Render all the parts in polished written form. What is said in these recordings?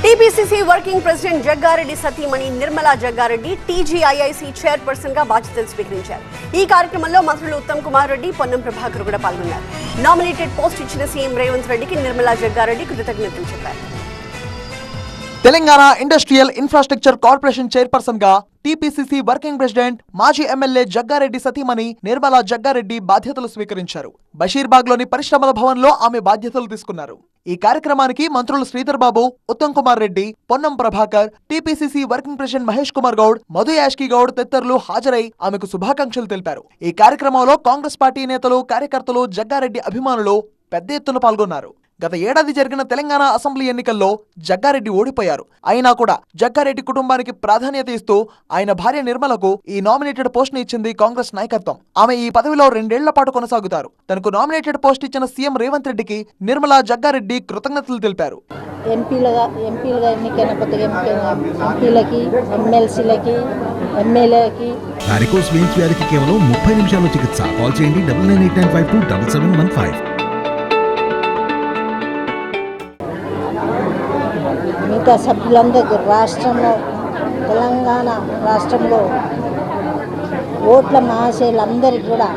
TPCC working president Jaggareddy సతీమణి Nirmala Jaggareddy TGIIC chairperson గా బాధ్యతలు స్వీకరించారు. ఈ కార్యక్రమంలో మంత్రులు ఉత్తమ్ కుమార్ రెడ్డి, పొన్నం ప్రభాకర్ కూడా పాల్గొన్నారు. నామినేటెడ్ పోస్ట్ ఇచ్చిన సీఎం రేవంత్ రెడ్డికి నిర్మలా జగ్గారెడ్డి కృతజ్ఞతలు చెప్పారు. Telangana industrial infrastructure corporation chairperson గా టీపీసీసీ వర్కింగ్ ప్రెసిడెంట్ మాజీ ఎమ్మెల్యే జగ్గారెడ్డి సతీమణి నిర్మలా జగ్గారెడ్డి బాధ్యతలు స్వీకరించారు. బషీర్బాగ్ లోని పరిశ్రమల భవన్ లో ఆమె బాధ్యతలు తీసుకున్నారు. ఈ కార్యక్రమానికి మంత్రులు Sridhar Babu, Uttam Kumar Reddy, Ponnam Prabhakar, TPCC working president Mahesh Kumar Goud, Madhu Yashki Goud తదితరులు హాజరై ఆమెకు శుభాకాంక్షలు తెలిపారు. ఈ కార్యక్రమంలో కాంగ్రెస్ పార్టీ నేతలు, కార్యకర్తలు, జగ్గారెడ్డి అభిమానులు పెద్ద ఎత్తున పాల్గొన్నారు. గత ఏడాది జరిగిన తెలంగాణ అసెంబ్లీ ఎన్నికల్లో జగ్గారెడ్డి ఓడిపోయారు. అయినా కూడా జగ్గారెడ్డి కుటుంబానికి ప్రాధాన్యత ఇస్తూ ఆయన భార్య నిర్మలకు ఈ నామినేటెడ్ పోస్ట్ ని ఇచ్చింది కాంగ్రెస్ నాయకత్వం. ఆమె ఈ పదవిలో 2 ఏళ్ల పాటు కొనసాగుతారు. తనకు నామినేటెడ్ పోస్ట్ ఇచ్చిన సీఎం రేవంత్ రెడ్డికి నిర్మలా జగ్గారెడ్డి కృతజ్ఞతలు తెలిపారు. ఎంపీలుగా ఎన్నికైన ఎంపీలకి, ఎమ్మెల్సీలకి, ఎమ్మెల్యేలకి వారికోస్ వెయిన్స్ వ్యాధికి కేవలం 30 నిమిషాల్లో చికిత్స. కాల్ చేయండి 9989527715. మిగతా సభ్యులందరికీ రాష్ట్రంలో, తెలంగాణ రాష్ట్రంలో ఓట్ల మహాశయులందరికీ కూడా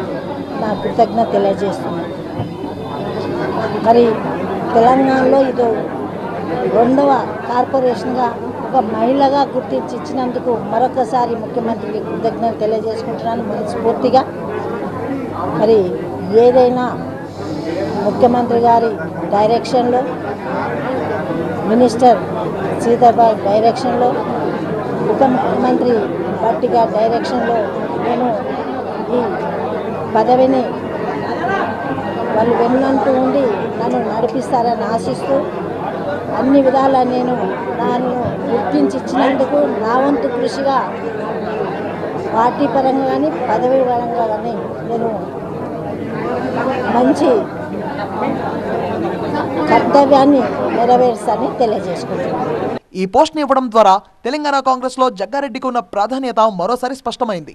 నా కృతజ్ఞత తెలియజేస్తున్నాను. మరి తెలంగాణలో ఇది 2వ కార్పొరేషన్గా ఒక మహిళగా గుర్తించి ఇచ్చినందుకు మరొకసారి ముఖ్యమంత్రికి కృతజ్ఞత తెలియజేసుకుంటున్నాను మనస్ఫూర్తిగా. మరి ఏదైనా ముఖ్యమంత్రి గారి డైరెక్షన్లో, మినిస్టర్ శ్రీధర్బాబు డైరెక్షన్లో, ఉప ముఖ్యమంత్రి భట్టి గారి డైరెక్షన్లో నేను ఈ పదవిని వాళ్ళు వెన్నంటూ ఉండి నన్ను నడిపిస్తారని ఆశిస్తూ అన్ని విధాలా నన్ను గుర్తించి ఇచ్చినందుకు నా వంతు కృషిగా పార్టీ పరంగా కానీ పదవి పరంగా కానీ నేను మంచి కర్తవ్యాన్ని నెరవేర్చాలని తెలియజేసుకుంటున్నాను. ఈ పోస్ట్ ని ఇవ్వడం ద్వారా తెలంగాణ కాంగ్రెస్ లో జగ్గారెడ్డికి ఉన్న ప్రాధాన్యత మరోసారి స్పష్టమైంది.